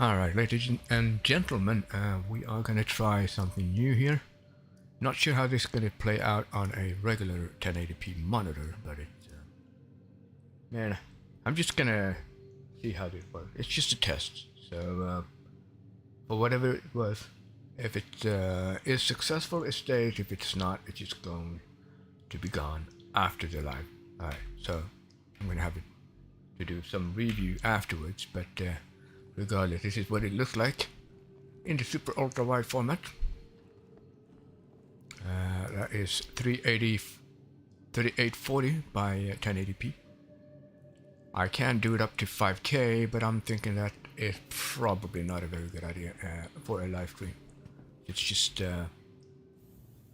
Alright, ladies and gentlemen, we are gonna try something new here. Not sure how this is gonna play out on a regular 1080p monitor, but it's, man, I'm just gonna see how this works. It's just a test, so, for whatever it was, if it is successful, it stays. If it's not, it's just going to be gone after the live. Alright, so I'm gonna have to do some review afterwards, but regardless, this is what it looks like in the super ultra wide format. That is 3840 by 1080p. I can do it up to 5K, but I'm thinking that is probably not a very good idea for a live stream. It's just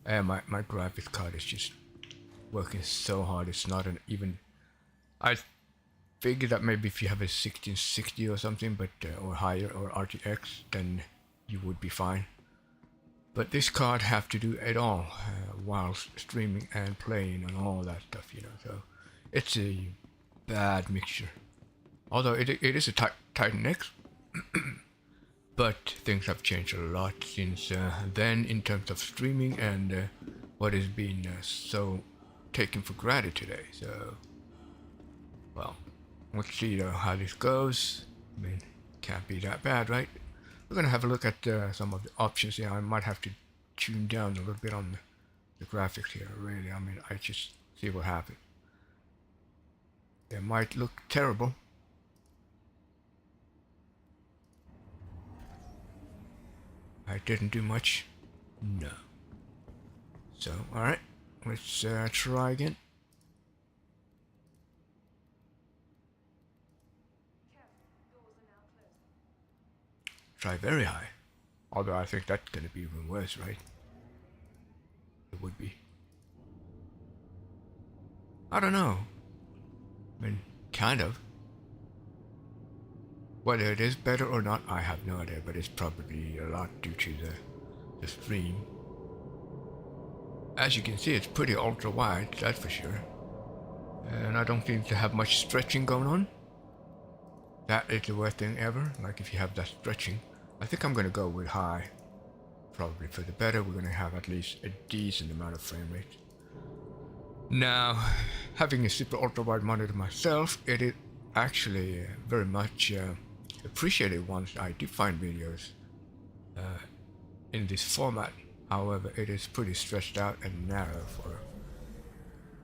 my graphics card is just working so hard. It's not an even. I figure that maybe if you have a 1660 or something, but or higher, or RTX, then you would be fine. But this card have to do it all while streaming and playing and all that stuff, you know. So it's a bad mixture. Although it is a Titan X, but things have changed a lot since then in terms of streaming and what is being so taken for granted today. So, well, let's see how this goes. I mean, can't be that bad, right? We're gonna have a look at some of the options here. I might have to tune down a little bit on the graphics here, really. I mean, I just see what happens. They might look terrible. I didn't do much. No. So, alright. Let's try again. Try very high. Although I think that's gonna be even worse, right? It would be. I don't know. I mean, kind of. Whether it is better or not, I have no idea, but it's probably a lot due to the stream. As you can see, it's pretty ultra wide, that's for sure. And I don't seem to have much stretching going on. That is the worst thing ever, like if you have that stretching. I think I'm gonna go with high. Probably for the better. We're gonna have at least a decent amount of frame rate. Now, having a super ultra wide monitor myself, it is actually very much appreciated once I do find videos in this format. However, it is pretty stretched out and narrow for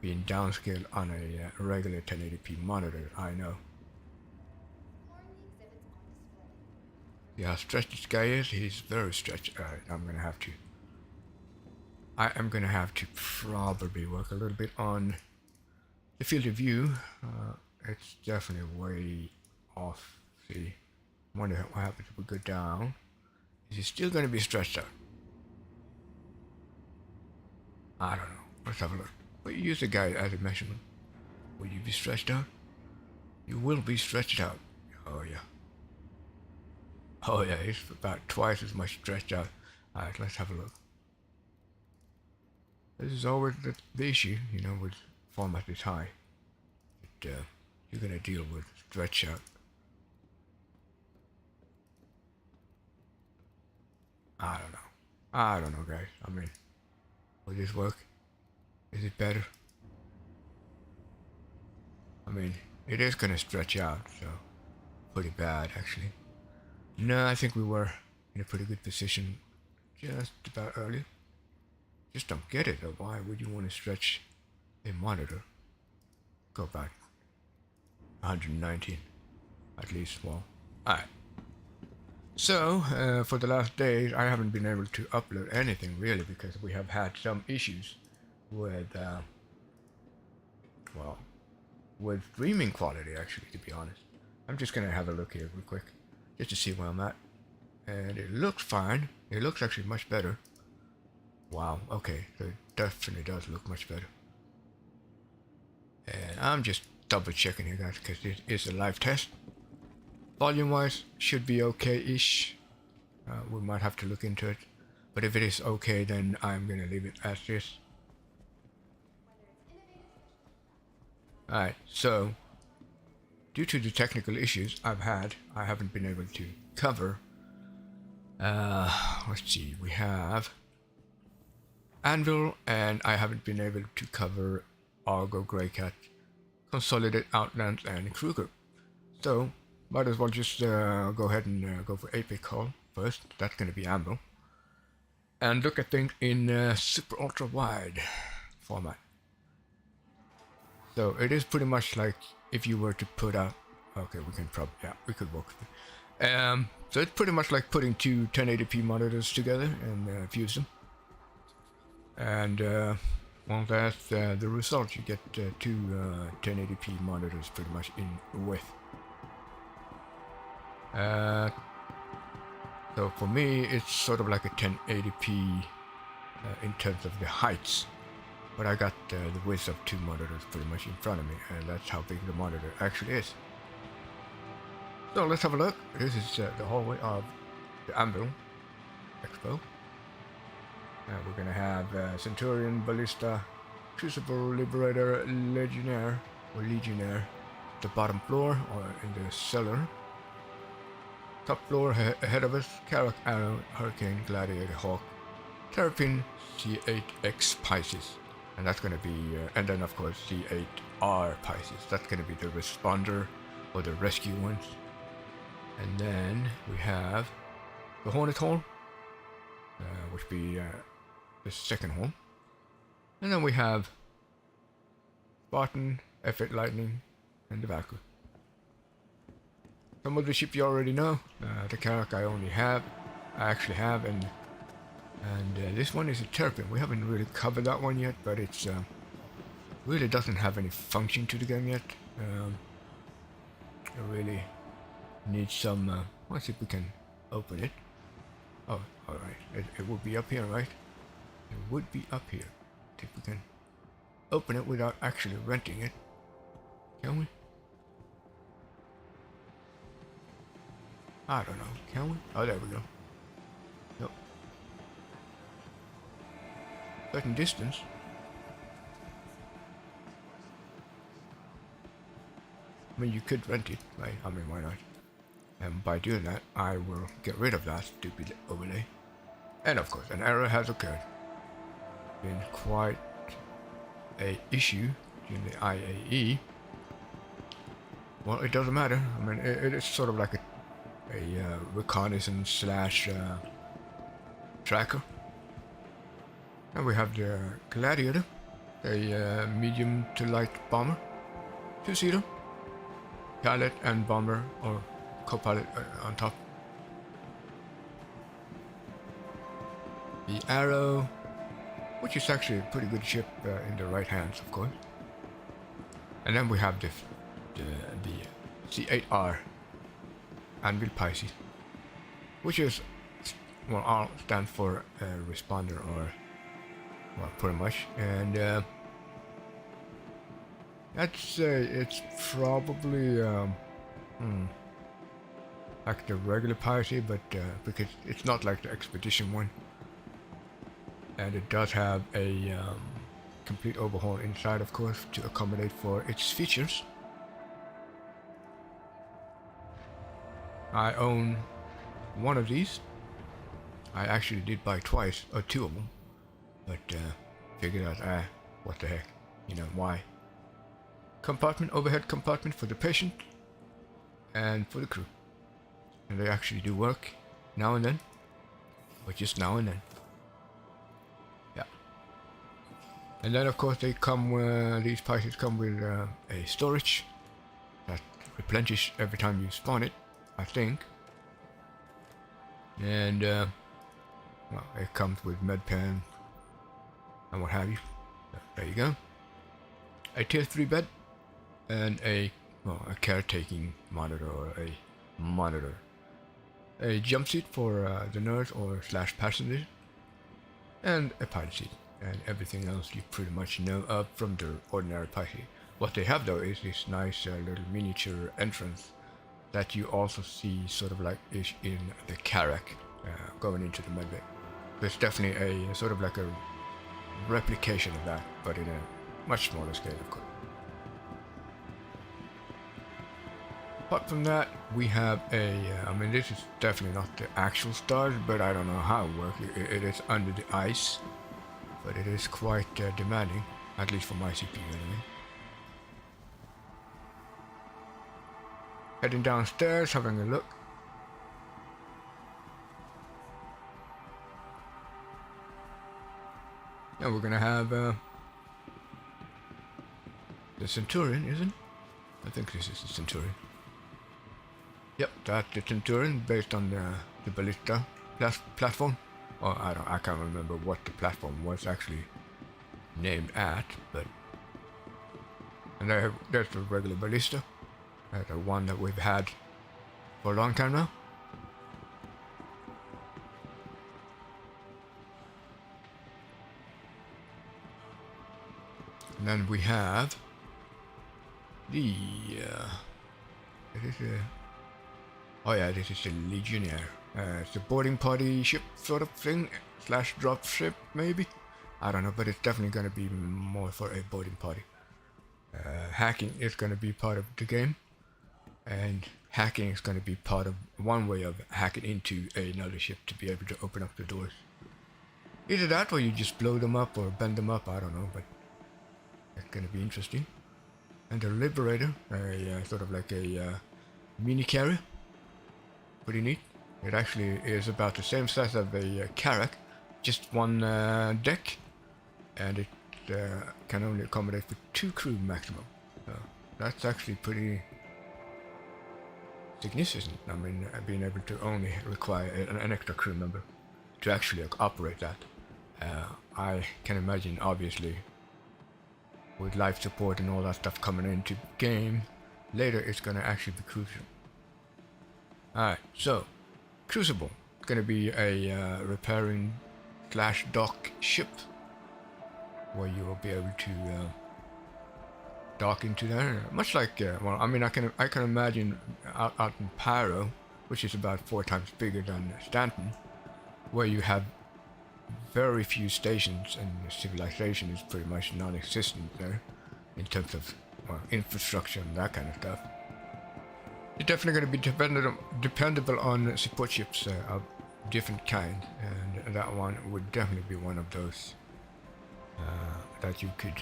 being downscaled on a regular 1080p monitor, I know. See how stretched this guy is? He's very stretched. Alright, I am gonna have to probably work a little bit on the field of view. It's definitely way off. See, I wonder what happens if we go down. Is he still gonna be stretched out? I don't know. Let's have a look. But you use the guy as a measurement. Will you be stretched out? You will be stretched out. Oh yeah. Oh yeah, he's about twice as much stretched out. Alright, let's have a look. This is always the issue, you know, with format this high. That you're gonna deal with stretch out. I don't know, guys. I mean, will this work? Is it better? I mean, it is gonna stretch out, so pretty bad actually. No, I think we were in a pretty good position just about earlier. Just don't get it though. Why would you want to stretch a monitor? Go back 119 at least. Well, alright. So for the last days I haven't been able to upload anything really because we have had some issues with well, with streaming quality actually, to be honest. I'm just gonna have a look here real quick just to see where I'm at, and it looks fine. It looks actually much better. Wow, okay, so it definitely does look much better. And I'm just double checking here, guys, because this is a live test. Volume wise, should be okay-ish. We might have to look into it, but if it is okay, then I'm gonna leave it as this. Alright, so due to the technical issues I've had, I haven't been able to cover. Let's see, we have Anvil, and I haven't been able to cover Argo, Greycat, Consolidate, Outlands, and Kruger. So, might as well just go ahead and go for Apex Hall first. That's going to be Anvil. And look at things in super ultra wide format. So it is pretty much like if you were to put out, okay, we can probably, yeah, we could walk through. So it's pretty much like putting two 1080p monitors together and fuse them. And well, that's the result. You get two 1080p monitors pretty much in width. So for me, it's sort of like a 1080p in terms of the heights. But I got the width of two monitors pretty much in front of me, and that's how big the monitor actually is. So let's have a look. This is the hallway of the Anvil Expo. We're gonna have Centurion, Ballista, Crucible, Liberator, Legionnaire, the bottom floor or in the cellar. Top floor ahead of us, Karak, Arrow, Hurricane, Gladiator, Hawk, Terrapin, C8X Pisces. And that's going to be, and then of course C8R Pisces. That's going to be the responder or the rescue ones. And then we have the Hornet Hall, which be the second hall. And then we have Spartan, F8 Lightning, and the Valkyrie. Some of the ship you already know. The Karak I actually have, and this one is a Terrapin. We haven't really covered that one yet, but it's really doesn't have any function to the game yet. It really needs some. Let's see if we can open it. Oh, all right. It would be up here, right? It would be up here. See if we can open it without actually renting it. Can we? I don't know. Can we? Oh, there we go. Nope. Certain distance. I mean, you could rent it, right? I mean, why not? And by doing that, I will get rid of that stupid overlay. And of course, an error has occurred. Been quite a issue in the IAE. Well, it doesn't matter. I mean, it is sort of like a reconnaissance slash tracker. And we have the Gladiator, a medium to light bomber, two-seater, pilot and bomber or co-pilot on top. The Arrow, which is actually a pretty good ship in the right hands, of course. And then we have the C8R Anvil Pisces, which is, well, R stands for responder, or, well, pretty much, and that's it's probably like the regular Pisces, but because it's not like the expedition one, and it does have a complete overhaul inside, of course, to accommodate for its features. I own one of these. I actually did buy twice, or two of them, but figured out, what the heck, you know, why? Compartment, overhead compartment for the patient and for the crew, and they actually do work now and then, but just now and then. Yeah. And then of course they come, these Pisces come with a storage that replenishes every time you spawn it, I think. And well, it comes with medpan and what have you. There you go. A tier 3 bed and a caretaking monitor, or a monitor. A jump seat for the nurse or slash passenger, and a pilot seat, and everything else you pretty much know of from the ordinary Pisces. What they have though is this nice little miniature entrance that you also see sort of like is in the Karak going into the medbay. It's definitely a sort of like a replication of that, but in a much smaller scale, of course. Apart from that, we have I mean, this is definitely not the actual stars, but I don't know how it works. It is under the ice, but it is quite demanding, at least for my CPU anyway. Heading downstairs, having a look. And we're gonna have the Centurion, isn't it? I think this is the Centurion. Yep, that's the Centurion based on the ballista platform. Well, I can't remember what the platform was actually named at, but and there's the regular ballista, the one that we've had for a long time now. And then we have the oh yeah, this is the Legionnaire. It's a boarding party ship sort of thing, / drop ship maybe. I don't know, but it's definitely gonna be more for a boarding party. Hacking is gonna be part of the game, and hacking is gonna be part of one way of hacking into another ship to be able to open up the doors. Either that, or you just blow them up or bend them up. I don't know, but it's gonna be interesting. And the Liberator, sort of like a mini carrier. Pretty neat. It actually is about the same size of a Carrack, just one deck, and it can only accommodate for 2 crew maximum. That's actually pretty significant. I mean, being able to only require an extra crew member to actually operate that. I can imagine, obviously, with life support and all that stuff coming into game, later it's gonna actually be crucial. Alright, so Crucible, it's gonna be a repairing / dock ship where you will be able to dock into there, much like well, I mean, I can imagine out in Pyro, which is about 4 times bigger than Stanton, where you have very few stations and civilization is pretty much non-existent there in terms of infrastructure and that kind of stuff. You're definitely going to be dependable on support ships of different kind, and that one would definitely be one of those that you could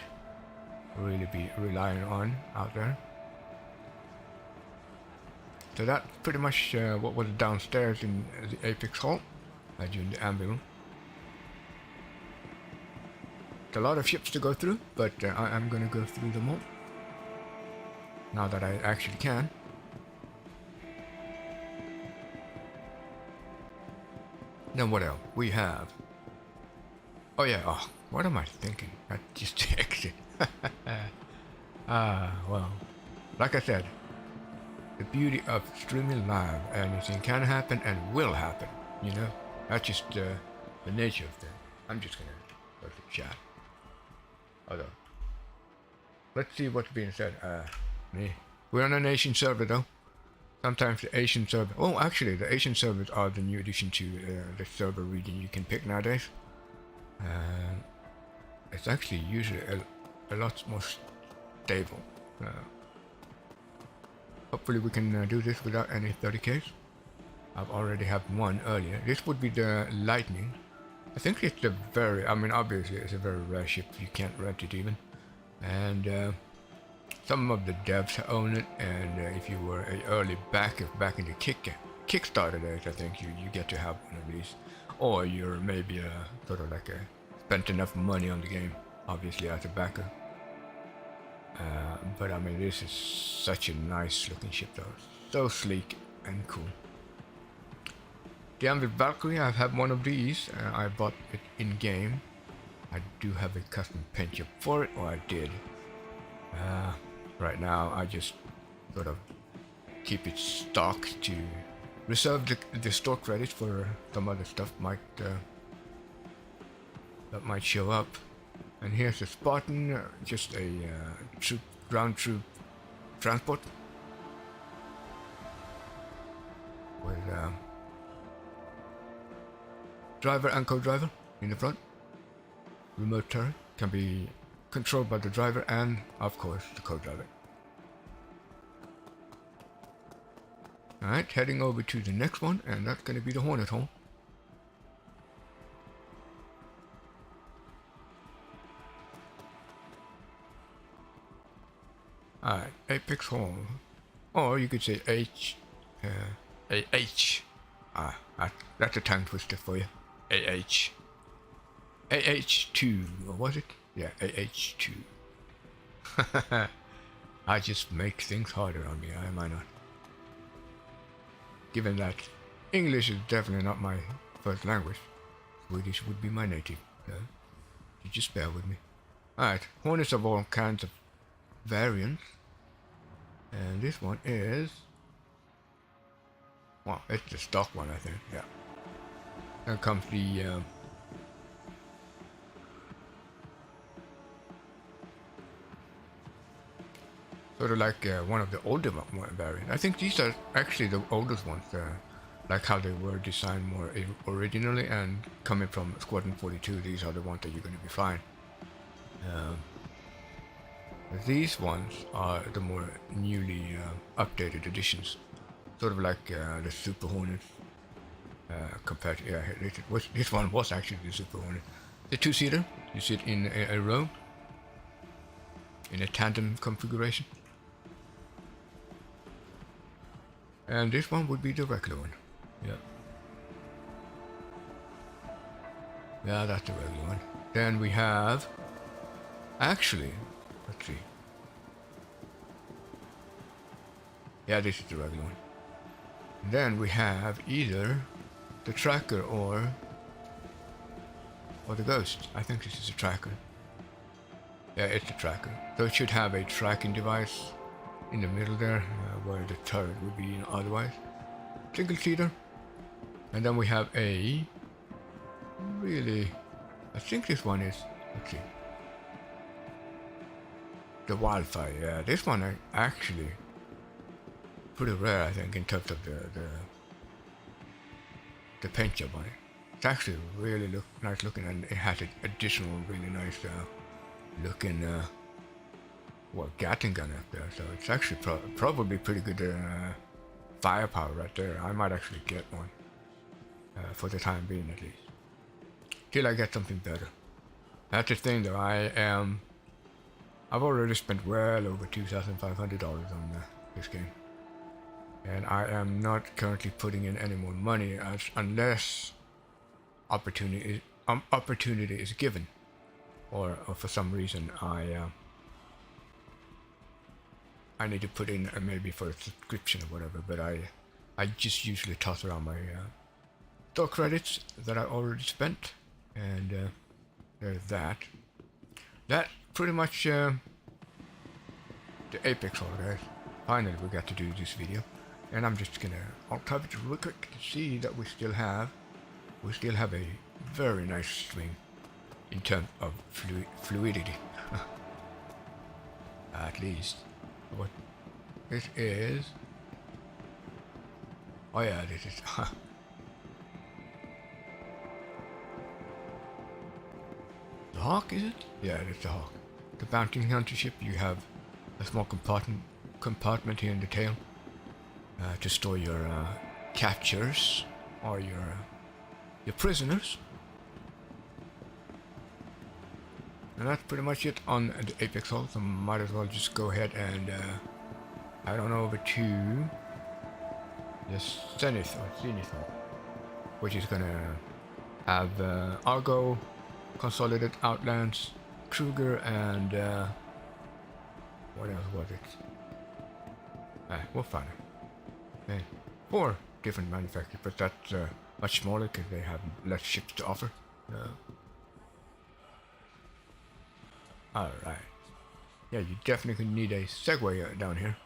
really be relying on out there. So that's pretty much what was downstairs in the Apex Hall, during the Anvil. It's a lot of ships to go through, but I'm going to go through them all now that I actually can. Then what else? We have... Oh yeah, what am I thinking? I just exit. Well, like I said, the beauty of streaming live, anything can happen and will happen, you know? That's just the nature of things. I'm just going to go to chat. Hold on. Let's see what's being said. We're on an Asian server though. Sometimes the Asian server... Oh, actually, the Asian servers are the new addition to the server region you can pick nowadays. It's actually usually a lot more stable. Hopefully we can do this without any 30Ks. I've already had one earlier. This would be the Lightning. I think it's a very... I mean, obviously it's a very rare ship. You can't rent it even. And some of the devs own it, and if you were an early backer back in the Kickstarter days, I think you get to have one of these. Or you're maybe sort of like spent enough money on the game, obviously, as a backer. But I mean, this is such a nice looking ship though. So sleek and cool. The Anvil Valkyrie, I've had one of these. I bought it in game. I do have a custom paint job for it, or I did. Right now I just sort of keep it stocked to reserve the store credits for some other stuff that might show up. And here's a Spartan, just a ground troop transport with driver and co-driver in the front. Remote turret can be controlled by the driver and, of course, the co-driver. Alright, heading over to the next one, and that's going to be the Hornet Hall. Alright, Apex Hall. Or you could say AH. That's a tongue twister for you. AH. AH2, or was it? Yeah, AH2. I just make things harder on me, am I not? Given that English is definitely not my first language, Swedish would be my native, so you just bear with me. Alright, Hornets of all kinds of variants. And this one is... well, it's the stock one, I think, yeah. Then comes the... sort of like one of the older variants. I think these are actually the oldest ones, like how they were designed more originally, and coming from Squadron 42, these are the ones that you're going to be fine. These ones are the more newly updated editions, sort of like the Super Hornet. Compared to, yeah, this one was actually the Super Hornet. The two-seater, you sit in a row, in a tandem configuration. And this one would be the regular one. Yeah. Yeah, that's the regular one. Then we have... actually, let's see. Yeah, this is the regular one. Then we have either the tracker or the ghost. I think this is a tracker. Yeah, it's a tracker. So it should have a tracking device in the middle there, where the turret would be otherwise. Single seater. And then we have a really, I think this one is, let's see, the Wildfire. Yeah, this one I actually pretty rare, I think, in terms of the paint job on it. It's actually really nice looking, and it has an additional really nice looking Gatling gun up there, so it's actually probably pretty good firepower right there. I might actually get one for the time being, at least, till I get something better. That's the thing, though. I've already spent well over $2,500 on this game, and I am not currently putting in any more money unless opportunity is given, or for some reason I need to put in maybe for a subscription or whatever, but I just usually toss around my store credits that I already spent, and there's that. That pretty much the Apex Hall, guys. Finally we got to do this video, and I'm just gonna type it real quick to see that we still have a very nice stream in terms of fluidity. At least. What this is... oh yeah, this is... the Hawk, is it? Yeah, it's the Hawk. The bounty hunter ship. You have a small compartment here in the tail to store your captures or your prisoners. And that's pretty much it on the Apex Hall, so might as well just go ahead and head on over to the Zenith Hall, which is gonna have Argo, Consolidated Outlands, Kruger, and what else was it? We'll find it. Okay. 4 different manufacturers, but that's much smaller because they have less ships to offer. Alright. Yeah, you definitely need a Segway down here.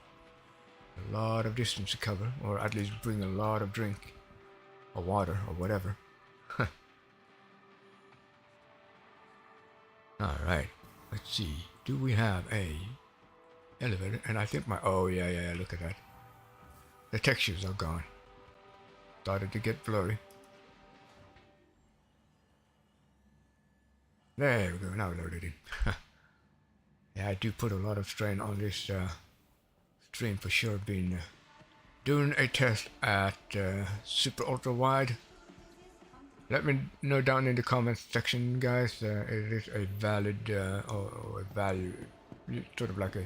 A lot of distance to cover, or at least bring a lot of drink, or water, or whatever. Alright, let's see. Do we have a elevator? And I think oh yeah, look at that. The textures are gone. Started to get blurry. There we go, now we loaded in. Yeah, I do put a lot of strain on this stream for sure, being doing a test at super ultra wide. Let me know down in the comments section, guys. It is a valid or a value, sort of like a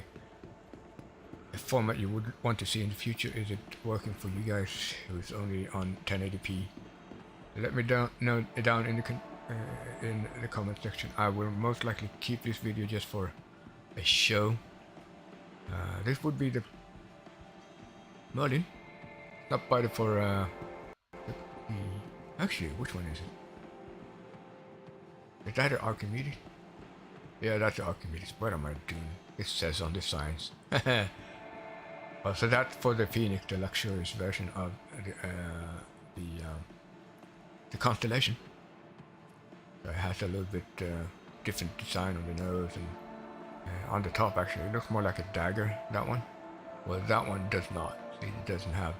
format you would want to see in the future. Is it working for you guys who's only on 1080p? Let me know down in the comment section. I will most likely keep this video just for a show. This would be the Merlin, not by the for actually, which one is it? Is that an Archimedes? Yeah, that's the Archimedes. What am I doing? It says on the signs. Oh, so that's for the Phoenix, the luxurious version of the Constellation. So it has a little bit different design on the nose and on the top. Actually, it looks more like a dagger. That one. Well, that one does not. See, it doesn't have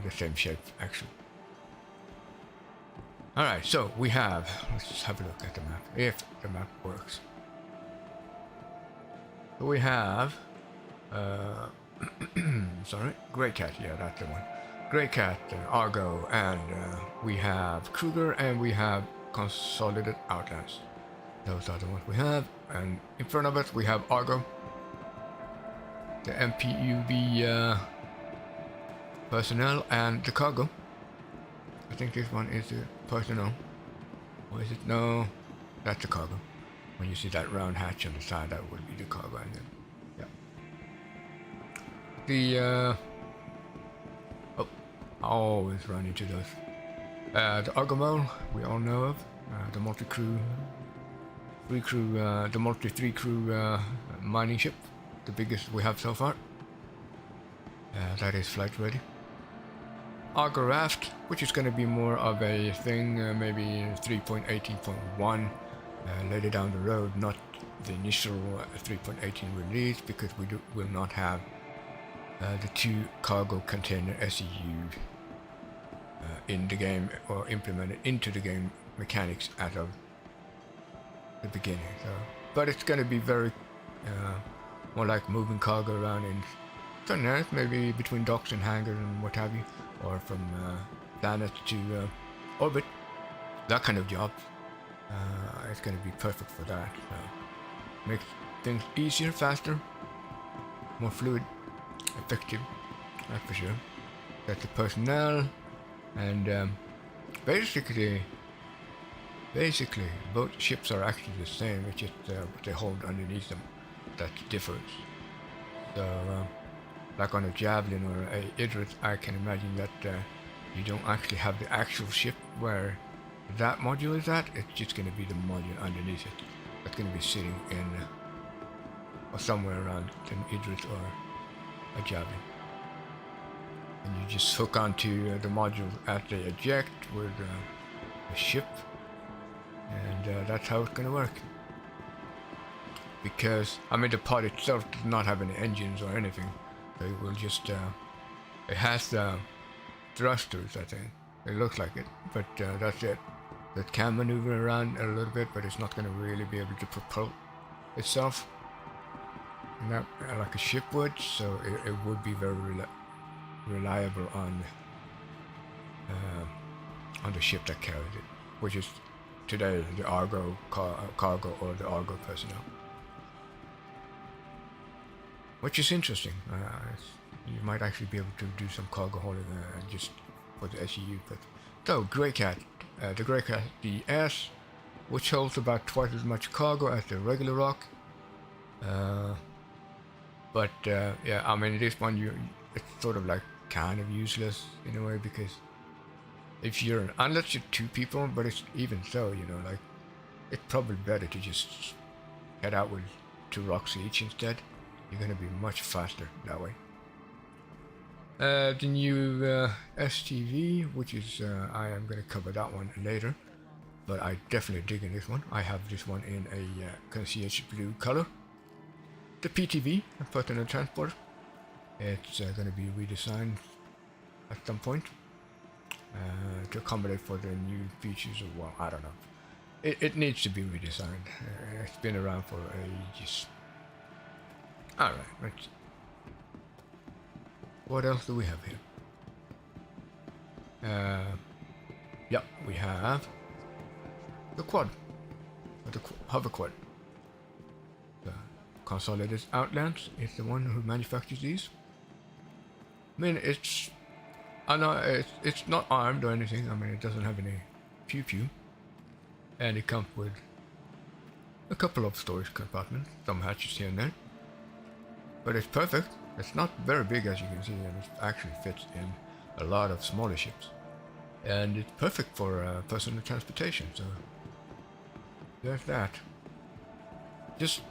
the same shape actually. Alright, so we have, let's have a look at the map, if the map works. So we have, sorry, Grey Cat, yeah, that's the one. Grey Cat, Argo, and we have Kruger, and we have Consolidated Outlands. Those are the ones we have, and in front of us we have Argo, the MPUV personnel, and the cargo. I think this one is the personnel. Or is it? No, that's the cargo. When you see that round hatch on the side, that would be the cargo engine. Yeah. The oh, I always run into those. The Argomole, we all know of. The multi-crew, the multi-3-crew mining ship, the biggest we have so far. That is flight ready. Argo Raft, which is going to be more of a thing, maybe 3.18.1 later down the road, not the initial 3.18 release, because we will not have the 2 cargo container SEU in the game or implemented into the game mechanics as of the beginning. So, but it's going to be very more like moving cargo around in certain areas, maybe between docks and hangars and what have you, or from planet to orbit, that kind of job. It's going to be perfect for that. Makes things easier, faster, more fluid, effective, that's for sure. That's the personnel, and basically both ships are actually the same. It's just what they hold underneath them that differs. So like on a Javelin or a Idris, I can imagine that you don't actually have the actual ship where that module is at. It's just going to be the module underneath it that's going to be sitting in or somewhere around an Idris or a Javelin, and you just hook onto the module as they eject with the ship, and that's how it's going to work. Because I mean, the pod itself does not have any engines or anything. It will just, it has thrusters, I think. It looks like it, but that's it. It can maneuver around a little bit, but it's not going to really be able to propel itself. Not like a ship would, so it would be very reliable on the ship that carries it, which is today the Argo cargo or the Argo personnel. Which is interesting. You might actually be able to do some cargo hauling just for the SEU. But so, Grey Cat, the Grey Cat DS, which holds about twice as much cargo as the regular Rock. But yeah, I mean, this one it's sort of like kind of useless in a way, because if unless you're 2 people, but it's even so, like it's probably better to just head out with 2 rocks each instead. You're going to be much faster that way. The new STV, which is, I am going to cover that one later, but I definitely dig in this one. I have this one in a concierge blue color. The PTV, a personal transport, it's going to be redesigned at some point to accommodate for the new features. Well, I don't know. It needs to be redesigned. It's been around for ages. Alright, What else do we have here? Yeah, we have the quad, or the hover quad. The Consolidated Outlands is the one who manufactures these. I mean, I know it's not armed or anything. I mean, it doesn't have any pew, and it comes with a couple of storage compartments, some hatches here and there. But it's perfect. It's not very big, as you can see, and it actually fits in a lot of smaller ships. And it's perfect for personal transportation, so there's that. Just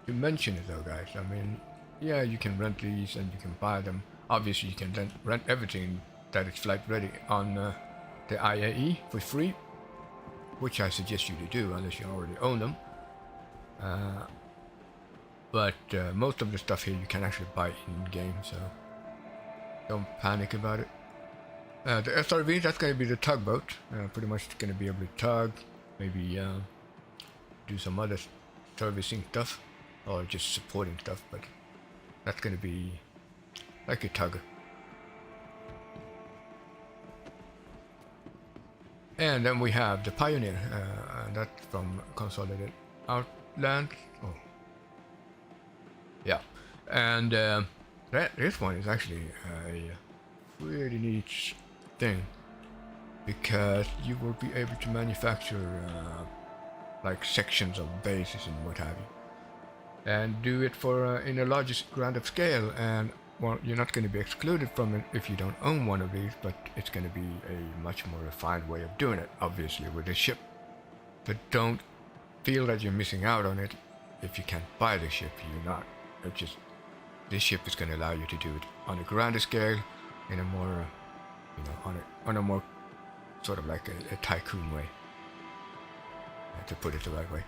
to mention it though, guys, I mean, yeah, you can rent these and you can buy them. Obviously, you can rent everything that is flight ready on the IAE for free, which I suggest you to do unless you already own them. But most of the stuff here you can actually buy in game, so don't panic about it. The SRV, that's going to be the tugboat. Pretty much it's going to be able to tug, maybe do some other servicing stuff, or just supporting stuff, but that's going to be like a tugger. And then we have the Pioneer, that's from Consolidated Outland. Oh. Yeah, and this one is actually a pretty neat thing, because you will be able to manufacture like sections of bases and what have you, and do it for in a larger grand of scale. And well, you're not going to be excluded from it if you don't own one of these, but it's going to be a much more refined way of doing it, obviously, with this ship. But don't feel that you're missing out on it if you can't buy the ship. You're not. It's just, this ship is going to allow you to do it on a grander scale, in a more, you know, on a more sort of like a tycoon way, to put it the right way.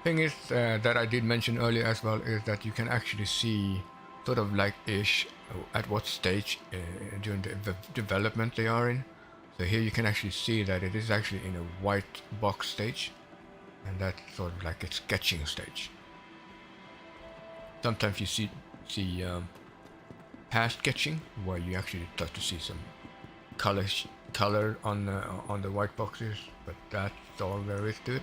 Thing is that I did mention earlier as well is that you can actually see sort of like ish at what stage during the development they are in. So here you can actually see that it is actually in a white box stage, and that's sort of like a sketching stage. Sometimes you see past sketching, where you actually start to see some color on the white boxes, but that's all there is to it.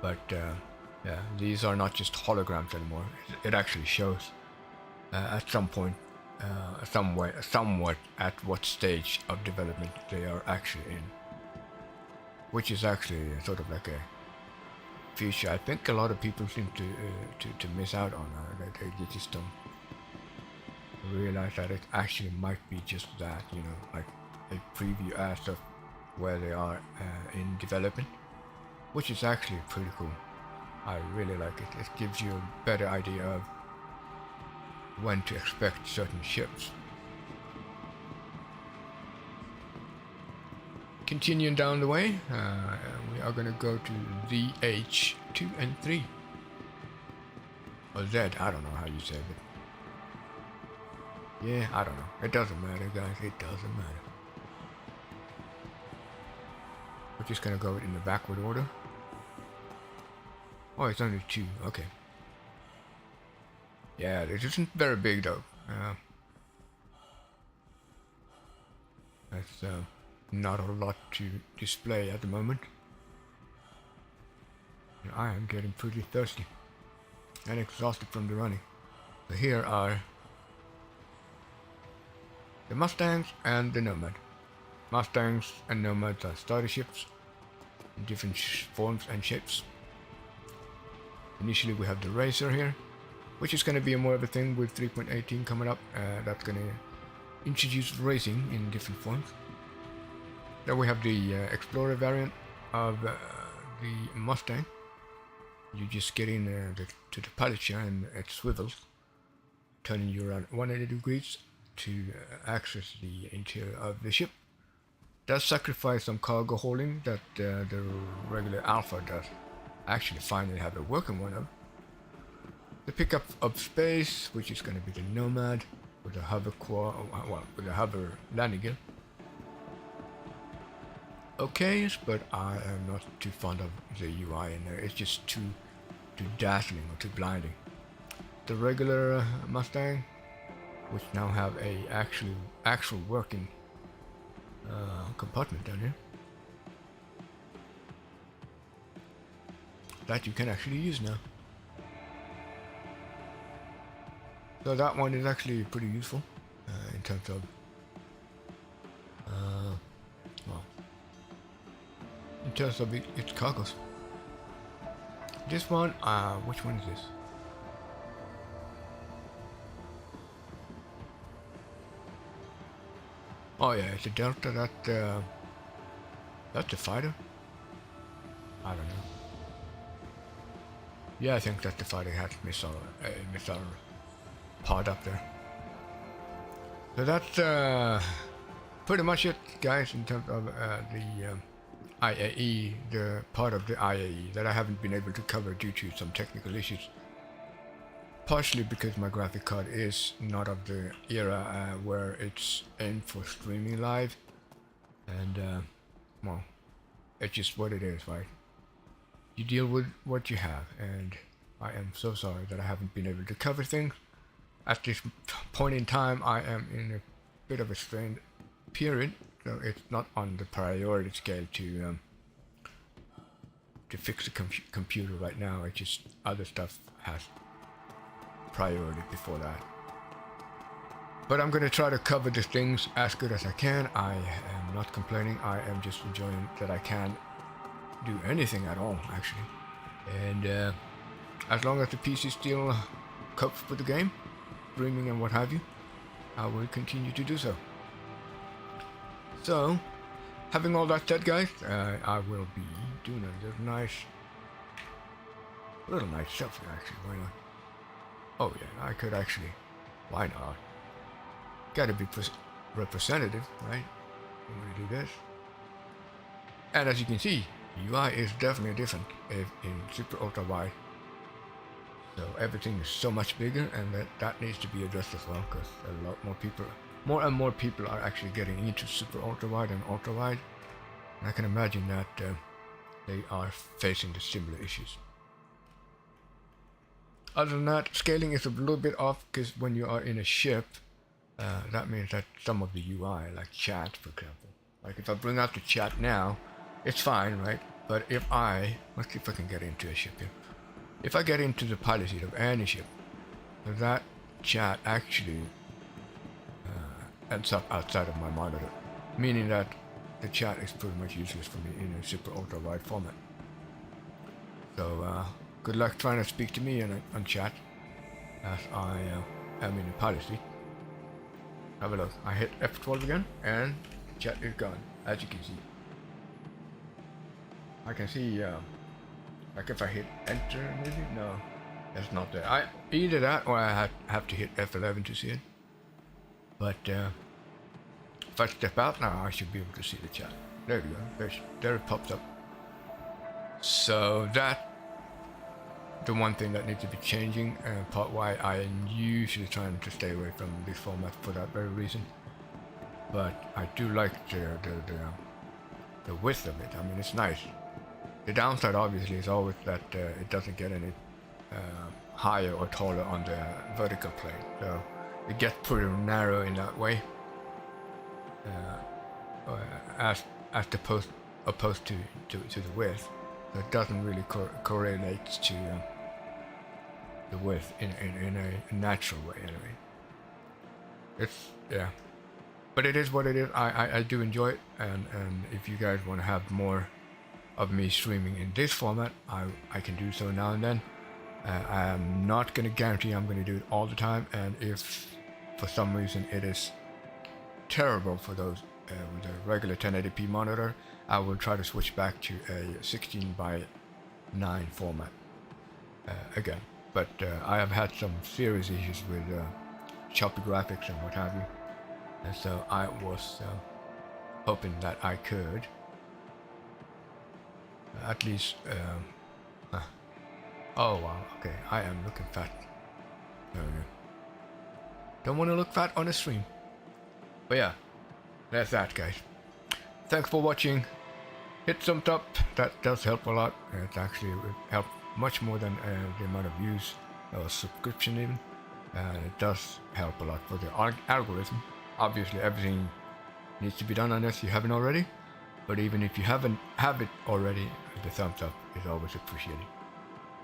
But yeah, these are not just holograms anymore. It actually shows at some point, somewhat at what stage of development they are actually in, which is actually sort of like a feature I think a lot of people seem to miss out on. They just don't realize that it actually might be just that, you know, like a preview as of where they are in development, which is actually pretty cool. I really like it. It gives you a better idea of when to expect certain ships. Continuing down the way, we are going to go to ZH2 and 3. Or Z, I don't know how you say it. Yeah, I don't know. It doesn't matter, guys. It doesn't matter. We're just going to go in the backward order. Oh, it's only 2. Okay. Yeah, it isn't very big though. That's not a lot to display at the moment. And I am getting pretty thirsty and exhausted from the running. So here are the Mustangs and the Nomad. Mustangs and Nomads are starter ships in different forms and shapes. Initially we have the Racer here, which is going to be more of a thing with 3.18 coming up. That's going to introduce racing in different forms. Then we have the Explorer variant of the Mustang. You just get in to the pilot chair and it swivels, turning you around 180 degrees to access the interior of the ship. Does sacrifice some cargo holding that the regular Alpha does actually finally have a working one of. The pickup of space, which is going to be the Nomad with a hover with a hover landing gear. Okay, but I am not too fond of the UI in there. It's just too to dazzling or to blinding. The regular Mustang, which now have a actual working compartment down here that you can actually use now. So that one is actually pretty useful in terms of well, in terms of its cargoes. This one, which one is this? Oh yeah, it's a Delta. That's a fighter. I don't know. Yeah, I think that's the fighter has missile pod up there. So that's pretty much it, guys, in terms of the IAE, the part of the IAE that I haven't been able to cover due to some technical issues. Partially because my graphic card is not of the era where it's aimed for streaming live, and well, it's just what it is, right? You deal with what you have, and I am so sorry that I haven't been able to cover things. At this point in time, I am in a bit of a strained period, so it's not on the priority scale to fix the computer right now. It's just other stuff has priority before that. But I'm gonna try to cover the things as good as I can. I am not complaining. I am just enjoying that I can do anything at all, actually. And as long as the PC still copes with the game, streaming and what have you, I will continue to do so. So, having all that said, guys, I will be doing a little nice selfie, actually. Why not? Oh yeah, I could actually. Why not? Gotta be representative, right? I'm gonna do this. And as you can see, UI is definitely different in super ultra wide. So everything is so much bigger, and that needs to be addressed as well, because a lot more people, more and more people are actually getting into super ultra wide and ultra wide. And I can imagine that they are facing the similar issues. Other than that, scaling is a little bit off, because when you are in a ship, that means that some of the UI, like chat, for example, like if I bring out the chat now, it's fine, right? But if let's see if I can get into a ship here. If I get into the pilot seat of any ship, that chat actually ends up outside of my monitor, meaning that the chat is pretty much useless for me in a super ultra wide format. So good luck trying to speak to me on chat as I am in the pilot seat. Have a look. I hit F12 again, and the chat is gone, as you can see. I can see, like if I hit enter, maybe? No, that's not there. Either that, or I have to hit F11 to see it. But if I step out now, I should be able to see the chat. There you go. There it pops up. So that, the one thing that needs to be changing, and part why I am usually trying to stay away from this format for that very reason. But I do like the width of it. I mean, it's nice. The downside, obviously, is always that it doesn't get any higher or taller on the vertical plane. So it gets pretty narrow in that way, as opposed to the width. So it doesn't really correlate to the width in a natural way, anyway. It's, yeah. But it is what it is. I do enjoy it, and if you guys want to have more of me streaming in this format, I can do so now and then. I am not going to guarantee I'm going to do it all the time, and if for some reason it is terrible for those with a regular 1080p monitor, I will try to switch back to a 16:9 format again. But I have had some serious issues with choppy graphics and what have you, and so I was hoping that I could at least oh wow, okay, I am looking fat. There we go. Don't want to look fat on the stream. But yeah, that's that, guys. Thanks for watching. Hit thumbs up, that does help a lot. It actually helps much more than the amount of views or subscription even. It does help a lot for the algorithm. Obviously, everything needs to be done unless you haven't already. But even if you have it already, the thumbs up is always appreciated.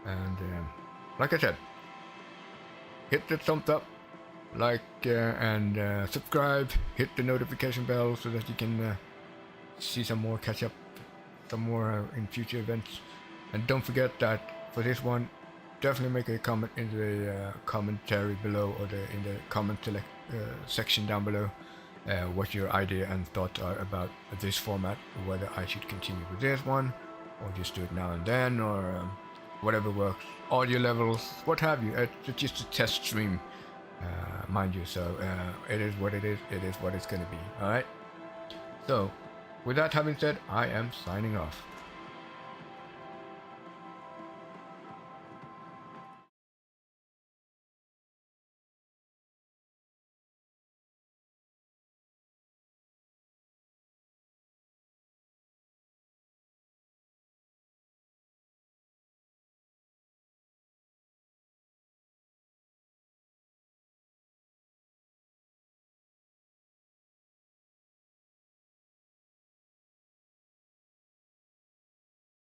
And like I said, hit the thumbs up, like and subscribe. Hit the notification bell so that you can see some more, catch up some more in future events. And don't forget that for this one, definitely make a comment in the commentary below, or in the comment section down below, what your idea and thoughts are about this format, whether I should continue with this one or just do it now and then, or whatever works, audio levels, what have you. It's just a test stream, mind you, so it is what it is what it's going to be. Alright, so with that having said, I am signing off.